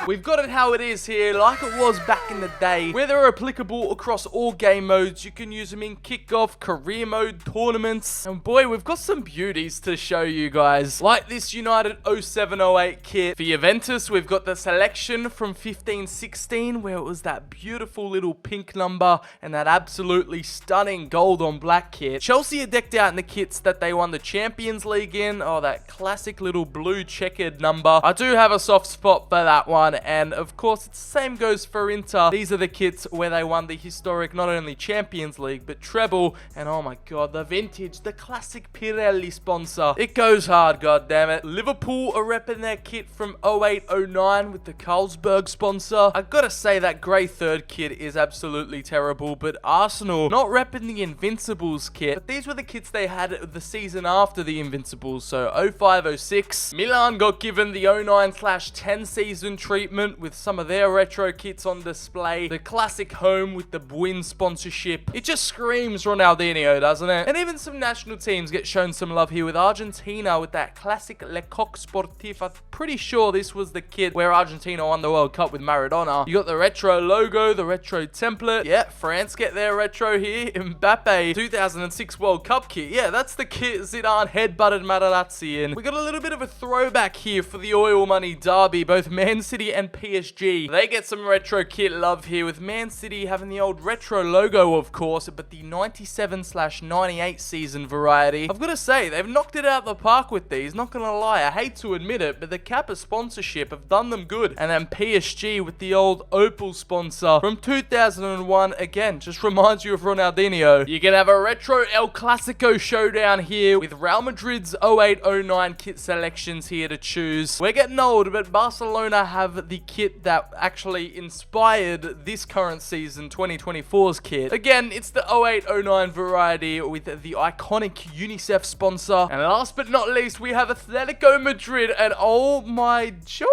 We've got it how it is here, like it was back in the day, where they're applicable across all game modes. You can use them in kickoff, career mode, tournaments, and boy, we've got some beauties to show you guys. Like this United 07-08 kit. For Juventus, we've got the selection from 15-16, where it was that beautiful little pink number and that absolutely stunning gold on black kit. Chelsea are decked out in the kits that they won the Champions League in. Oh, that classic little blue checkered number. I do have a soft spot for that one, and of course, the same goes for Inter. These are the kits where they won the historic not only Champions League, but treble, and oh my god, the vintage, the classic Pirelli sponsor. It goes hard, goddammit. Liverpool are repping their kit from 08-09 with the Carlsberg sponsor. I gotta say that grey third kit is absolutely terrible, but Arsenal not repping the Invincibles kit. But these were the kits they had the season after the Invincibles, so 05-06. Milan got given the 09/10 season treatment with some of their retro kits on display. The classic home with the Buin sponsorship. It just screams Ronaldinho, doesn't it? And even some national teams get shown some love here with Argentina with that classic Le Coq Sportif. I'm pretty sure this was the kit where Argentina won the World Cup with Maradona. You got the retro logo, the retro template. Yeah, France get their retro here. Mbappe 2006 World Cup kit. Yeah, that's the kit Zidane headbutted Materazzi in. We got a little bit of a throwback here for the oil money derby. Both Man City and PSG, they get some retro kit love here, with Man City having the old retro logo, of course, but the 97/98 season variety. I've got to say, they've knocked it out the park with these, not gonna lie. I hate to admit it, but the Kappa sponsorship have done them good. And then PSG with the old Opel sponsor from 2001, again, just reminds you of Ronaldinho. You can have a retro El Clasico showdown here with Real Madrid's 08-09 kit selections here to choose. We're getting old, but Barcelona have the kit that actually inspired this current season 2024's kit. Again, it's the 08-09 variety with the iconic UNICEF sponsor. And last but not least, we have Atletico Madrid, and oh my Joe.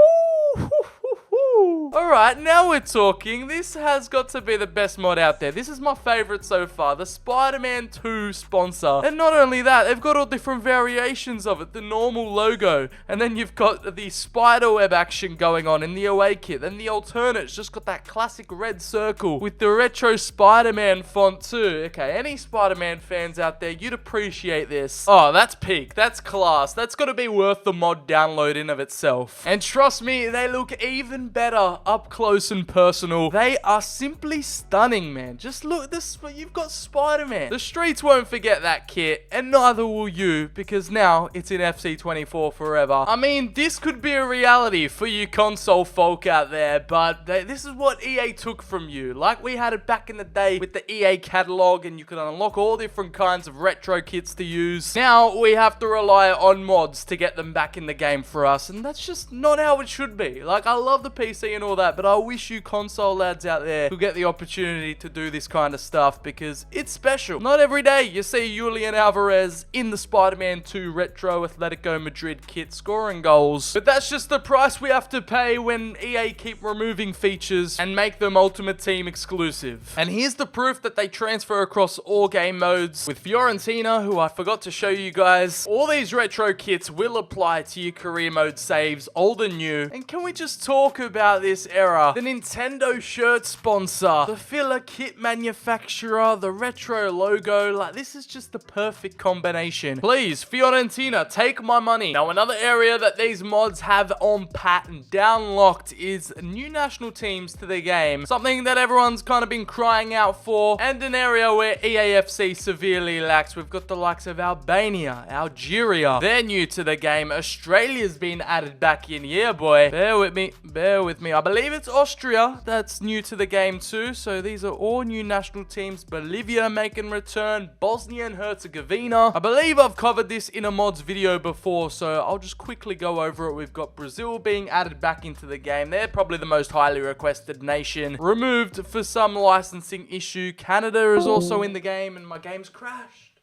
Alright, now we're talking. This has got to be the best mod out there. This is my favorite so far, the Spider-Man 2 sponsor. And not only that, they've got all different variations of it. The normal logo, and then you've got the spiderweb action going on in the away kit. Then the alternate's just got that classic red circle with the retro Spider-Man font too. Okay, any Spider-Man fans out there, you'd appreciate this. Oh, that's peak. That's class. That's got to be worth the mod download in of itself. And trust me, they look even better up close and personal. They are simply stunning, man. Just look at this. You've got Spider-Man. The streets won't forget that kit, and neither will you, because now it's in FC24 forever. I mean, this could be a reality for you console folk out there, but this is what EA took from you. Like we had it back in the day with the EA catalog, and you could unlock all different kinds of retro kits to use. Now we have to rely on mods to get them back in the game for us, and that's just not how it should be. Like, I love the PC and all that, but I wish you console lads out there who get the opportunity to do this kind of stuff, because it's special. Not every day you see Julian Alvarez in the Spider-Man 2 retro Atletico Madrid kit scoring goals. But that's just the price we have to pay when EA keep removing features and make them Ultimate Team exclusive. And here's the proof that they transfer across all game modes. With Fiorentina, who I forgot to show you guys, all these retro kits will apply to your career mode saves, old and new. And can we just talk about this era? The Nintendo shirt sponsor, the filler kit manufacturer, the retro logo. Like, this is just the perfect combination. Please, Fiorentina, take my money. Now, another area that these mods have on pat and downlocked is new national teams to the game. Something that everyone's kind of been crying out for, and an area where EAFC severely lacks. We've got the likes of Albania, Algeria. They're new to the game. Australia's been added back in. Yeah, boy. Bear with me. Bear with me. I believe it's Austria that's new to the game too. So these are all new national teams. Bolivia making return. Bosnia and Herzegovina. I believe I've covered this in a mods video before, so I'll just quickly go over it. We've got Brazil being added back into the game. They're probably the most highly requested nation. Removed for some licensing issue. Canada is also in the game, and my game's crashed.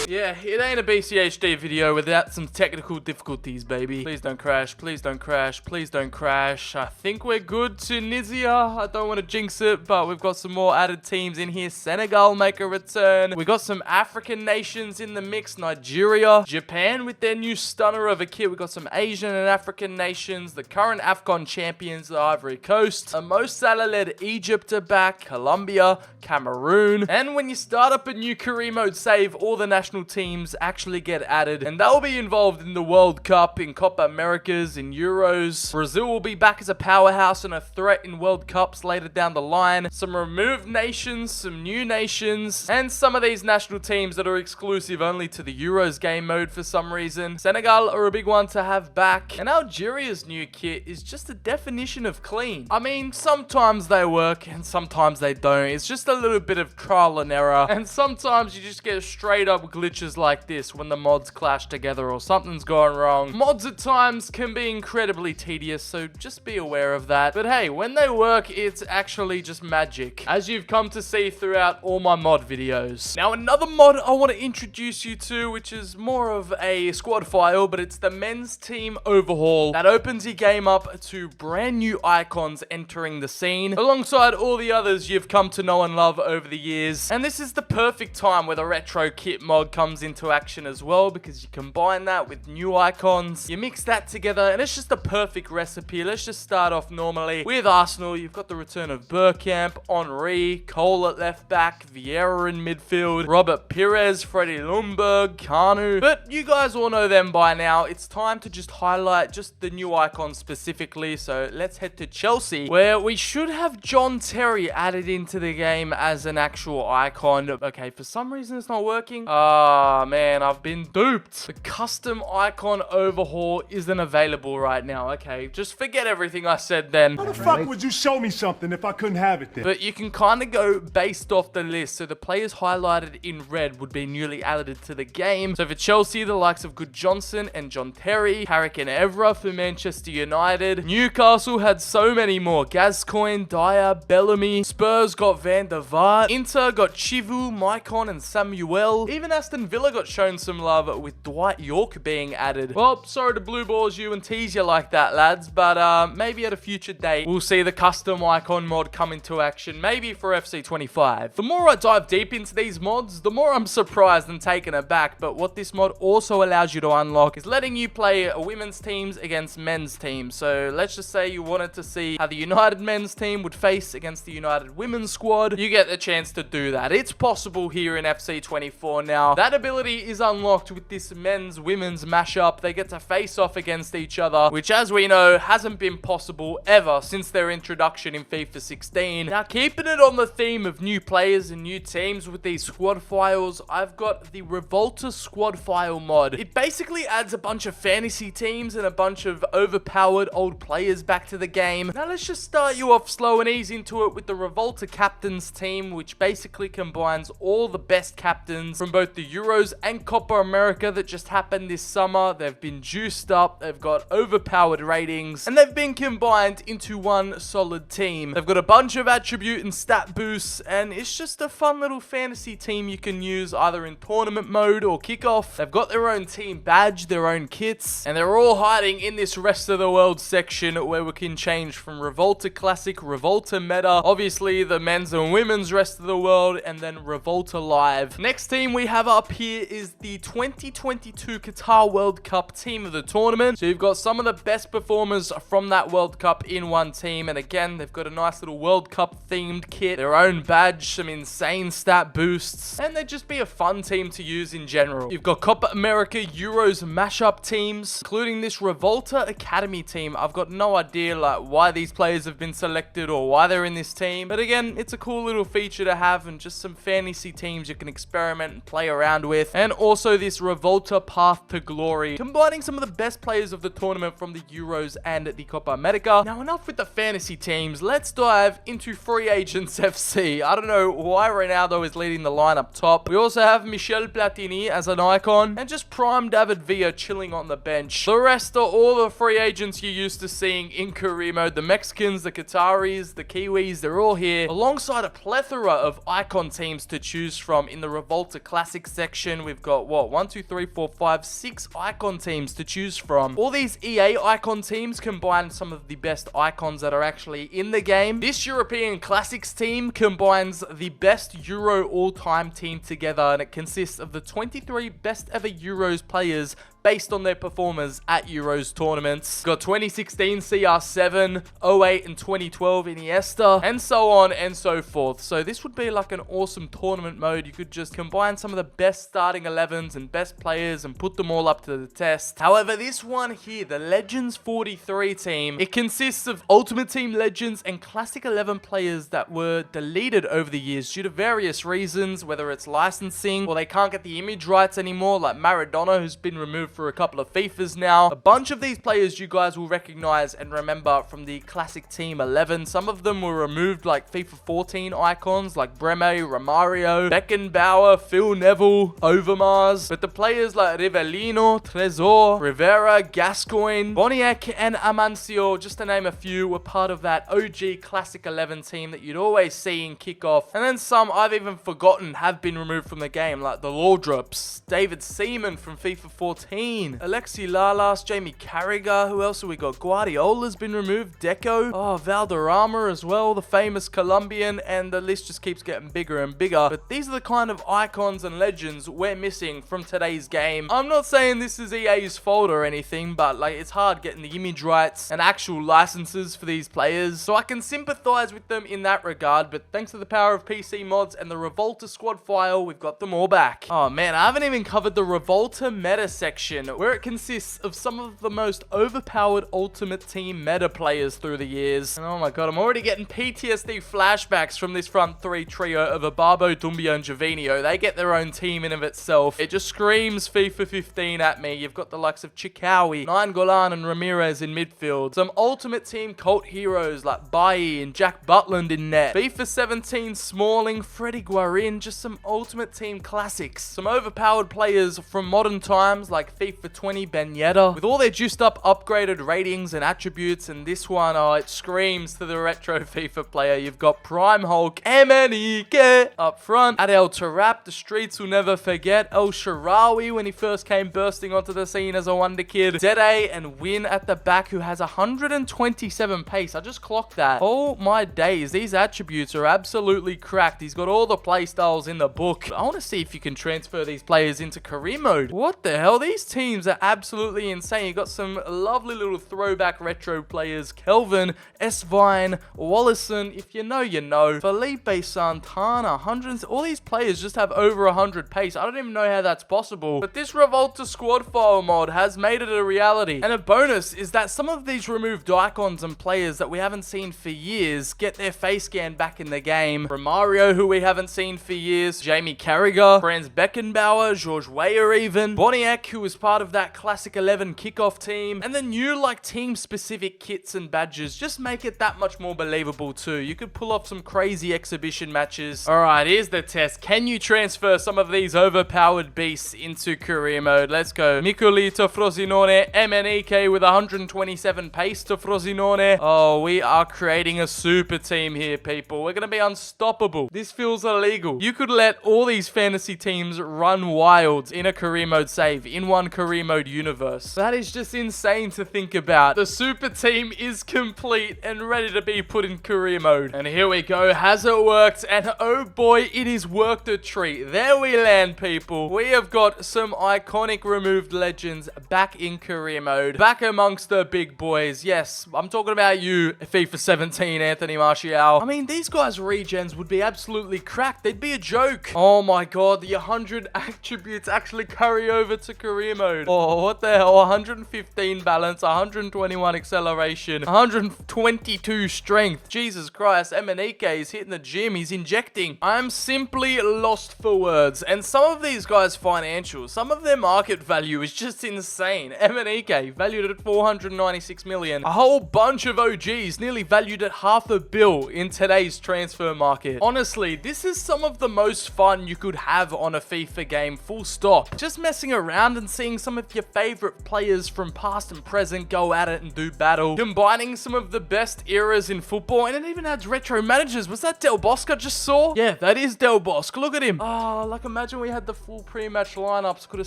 Yeah, it ain't a BCHD video without some technical difficulties, baby. Please don't crash, please don't crash, please don't crash. I think we're good, Tunisia. I don't want to jinx it, but we've got some more added teams in here. Senegal make a return. We got some African nations in the mix. Nigeria, Japan with their new stunner of a kit. We got some Asian and African nations. The current AFCON champions, the Ivory Coast. A Mo Salah-led Egypt are back. Colombia, Cameroon. And when you start up a new career mode save, all the national teams actually get added, and they'll be involved in the World Cup, in Copa Americas, in Euros. Brazil will be back as a powerhouse and a threat in World Cups later down the line. Some removed nations, some new nations, and some of these national teams that are exclusive only to the Euros game mode for some reason. Senegal are a big one to have back, and Algeria's new kit is just a definition of clean. I mean, sometimes they work and sometimes they don't. It's just a little bit of trial and error, and sometimes you just get straight up glitches like this when the mods clash together or something's gone wrong. Mods at times can be incredibly tedious, so just be aware of that. But hey, when they work, it's actually just magic, as you've come to see throughout all my mod videos. Now, another mod I want to introduce you to, which is more of a squad file, but it's the men's team overhaul that opens your game up to brand new icons entering the scene, alongside all the others you've come to know and love over the years. And this is the perfect time where the retro kit mod comes into action as well, because you combine that with new icons, you mix that together, and it's just a perfect recipe. Let's just start off normally with Arsenal. You've got the return of Bergkamp, Henry, Cole at left back, Vieira in midfield, Robert Pires, Freddie Ljungberg, Kanu. But you guys all know them by now. It's time to just highlight just the new icons specifically. So let's head to Chelsea, where we should have John Terry added into the game as an actual icon. Okay, for some reason it's not working. Ah, man, I've been duped. The custom icon overhaul isn't available right now. Okay, just forget everything I said then. How the fuck would you show me something if I couldn't have it then? But you can kind of go based off the list. So the players highlighted in red would be newly added to the game. So for Chelsea, the likes of Good Johnson and John Terry, Carrick and Evra for Manchester United. Newcastle had so many more. Gascoigne, Dyer, Bellamy. Spurs got Van der Vaart. Inter got Chivu, Maicon and Samuel. Even Aston Villa got shown some love with Dwight York being added. Well, sorry to blue balls you and tease you like that, lads, but maybe at a future date we'll see the custom icon mod come into action, maybe for FC25. The more I dive deep into these mods, the more I'm surprised and taken aback. But what this mod also allows you to unlock is letting you play women's teams against men's teams. So let's just say you wanted to see how the United men's team would face against the United women's squad. You get the chance to do that. It's possible here in FC24 now. That ability is unlocked with this men's women's mashup. They get to face off against each other, which, as we know, hasn't been possible ever since their introduction in FIFA 16. Now, keeping it on the theme of new players and new teams with these squad files, I've got the Revolta squad file mod. It basically adds a bunch of fantasy teams and a bunch of overpowered old players back to the game. Now, let's just start you off slow and ease into it with the Revolta captains team, which basically combines all the best captains from both the Euros and Copa America that just happened this summer. They've been juiced up, they've got overpowered ratings, and they've been combined into one solid team. They've got a bunch of attribute and stat boosts, and it's just a fun little fantasy team you can use either in tournament mode or kickoff. They've got their own team badge, their own kits, and they're all hiding in this rest of the world section where we can change from Revolta Classic, Revolta Meta, obviously the men's and women's rest of the world, and then Revolta Live. Next team we have up here is the 2022 Qatar World Cup team of the tournament. So you've got some of the best performers from that World Cup in one team, and again, they've got a nice little World Cup themed kit, their own badge, some insane stat boosts, and they'd just be a fun team to use in general. You've got Copa America Euros mashup teams, including this Revolta Academy team. I've got no idea like why these players have been selected or why they're in this team, but again, it's a cool little feature to have and just some fantasy teams you can experiment and play around with. And also this Revolta Path to Glory, combining some of the best players of the tournament from the Euros and the Copa America. Now, enough with the fantasy teams, let's dive into Free Agents FC. I don't know why Ronaldo is leading the line up top. We also have Michel Platini as an icon, and just prime David Villa chilling on the bench. The rest are all the free agents you're used to seeing in career mode. The Mexicans, the Qataris, the Kiwis, they're all here, alongside a plethora of icon teams to choose from in the Revolta Classic section, we've got what? 1, 2, 3, 4, 5, 6 icon teams to choose from. All these EA icon teams combine some of the best icons that are actually in the game. This European Classics team combines the best Euro all-time team together, and it consists of the 23 best ever Euros players based on their performers at Euros tournaments. Got 2016 CR7, 08 and 2012 Iniesta, and so on and so forth. So this would be like an awesome tournament mode. You could just combine some of the best starting 11s and best players and put them all up to the test. However, this one here, the Legends 43 team, it consists of Ultimate Team Legends and Classic 11 players that were deleted over the years due to various reasons, whether it's licensing or they can't get the image rights anymore, like Maradona, who's been removed for a couple of FIFAs now. A bunch of these players you guys will recognize and remember from the Classic Team 11. Some of them were removed, like FIFA 14 icons like Breme, Romario, Beckenbauer, Phil Neville, Overmars. But the players like Rivellino, Trezor, Rivera, Gascoigne, Boniek, and Amancio, just to name a few, were part of that OG Classic 11 team that you'd always see in kickoff. And then some I've even forgotten have been removed from the game, like the Laudrups, David Seaman from FIFA 14, Alexi Lalas, Jamie Carragher. Who else have we got? Guardiola's been removed. Deco. Oh, Valderrama as well, the famous Colombian, and the list just keeps getting bigger and bigger. But these are the kind of icons and legends we're missing from today's game. I'm not saying this is EA's fault or anything, but like it's hard getting the image rights and actual licenses for these players. So I can sympathize with them in that regard, but thanks to the power of PC mods and the Revolta squad file, we've got them all back. Oh man, I haven't even covered the Revolta meta section, where it consists of some of the most overpowered Ultimate Team meta players through the years. And oh my god, I'm already getting PTSD flashbacks from this front three trio of Ababo, Doumbia, and Jovinio. They get their own team in of itself. It just screams FIFA 15 at me. You've got the likes of Chikawi, Nainggolan, and Ramirez in midfield. Some Ultimate Team cult heroes like Bailly and Jack Butland in net. FIFA 17 Smalling, Freddie Guarin, just some Ultimate Team classics. Some overpowered players from modern times like FIFA 20 Ben Yedder, with all their juiced up upgraded ratings and attributes. And this one, oh, it screams to the retro FIFA player. You've got Prime Hulk, MNEK up front, Adel Tarap, the streets will never forget, El Sharawi when he first came bursting onto the scene as a wonder kid, Dede and Win at the back, who has 127 pace. I just clocked that. Oh my days, these attributes are absolutely cracked. He's got all the playstyles in the book. I want to see if you can transfer these players into career mode. What the hell? These teams are absolutely insane. You got some lovely little throwback retro players. Kelvin, S-Vine, Wallison, if you know, you know. Felipe Santana, hundreds. All these players just have over 100 pace. I don't even know how that's possible. But this Revolta squad file mod has made it a reality. And a bonus is that some of these removed icons and players that we haven't seen for years get their face scan back in the game. Romario, who we haven't seen for years. Jamie Carragher, Franz Beckenbauer, George Weah even. Boniek, who was part of that Classic 11 kickoff team. And the new like team specific kits and badges just make it that much more believable too. You could pull off some crazy exhibition matches. Alright, here's the test. Can you transfer some of these overpowered beasts into career mode? Let's go. Micoli to Frosinone, MNEK with 127 pace to Frosinone. Oh, we are creating a super team here, people. We're gonna be unstoppable. This feels illegal. You could let all these fantasy teams run wild in a career mode save, in one career mode universe. That is just insane to think about. The super team is complete and ready to be put in career mode. And here we go. Has it worked? And oh boy, it is worked a treat. There we land, people. We have got some iconic removed legends back in career mode, back amongst the big boys. Yes, I'm talking about you, FIFA 17, Anthony Martial. I mean, these guys' regens would be absolutely cracked. They'd be a joke. Oh my god, the 100 attributes actually carry over to career mode. Oh, what the hell? 115 balance, 121 acceleration, 122 strength. Jesus Christ, MNEK is hitting the gym. He's injecting. I'm simply lost for words. And some of these guys' financials, some of their market value is just insane. MNEK valued at 496 million. A whole bunch of OGs nearly valued at $500 million in today's transfer market. Honestly, this is some of the most fun you could have on a FIFA game, full stop. Just messing around and seeing seeing some of your favorite players from past and present go at it and do battle, combining some of the best eras in football, and it even adds retro managers. Was that Del Bosque I just saw? Yeah, that is Del Bosque. Look at him. Oh, like imagine we had the full pre-match lineups, could have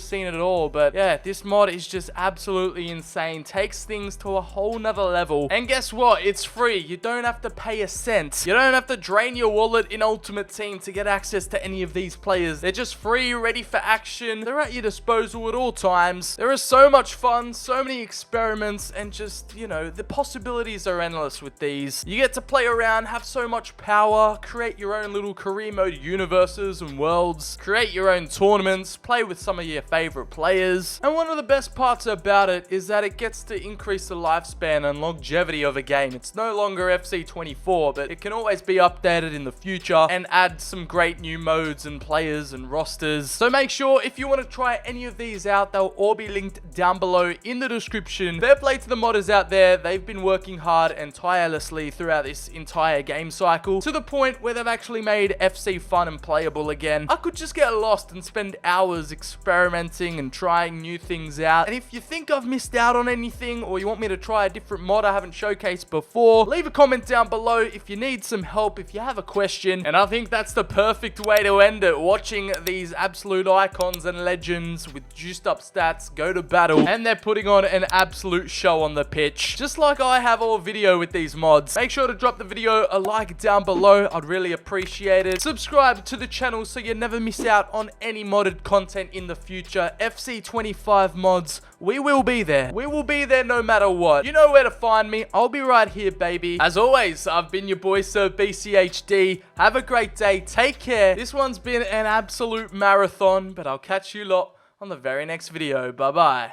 seen it all. But yeah, this mod is just absolutely insane. Takes things to a whole nother level. And guess what? It's free. You don't have to pay a cent. You don't have to drain your wallet in Ultimate Team to get access to any of these players. They're just free, ready for action. They're at your disposal at all times. There is so much fun, so many experiments, and just, you know, the possibilities are endless with these. You get to play around, have so much power, create your own little career mode universes and worlds, create your own tournaments, play with some of your favorite players. And one of the best parts about it is that it gets to increase the lifespan and longevity of a game. It's no longer FC24, but it can always be updated in the future and add some great new modes and players and rosters. So make sure if you want to try any of these out, they'll all be linked down below in the description. Fair play to the modders out there. They've been working hard and tirelessly throughout this entire game cycle to the point where they've actually made FC fun and playable again. I could just get lost and spend hours experimenting and trying new things out. And if you think I've missed out on anything, or you want me to try a different mod I haven't showcased before, leave a comment down below if you need some help, if you have a question. And I think that's the perfect way to end it, watching these absolute icons and legends with juiced up stats go to battle, and they're putting on an absolute show on the pitch, just like I have all video with these mods. Make sure to drop the video a like down below. I'd really appreciate it. Subscribe to the channel so you never miss out on any modded content in the future. FC25 mods, we will be there. We will be there no matter what. You know where to find me. I'll be right here, baby. As always, I've been your boy, Sir BCHD. Have a great day. Take care. This one's been an absolute marathon, but I'll catch you lot on the very next video. Bye-bye.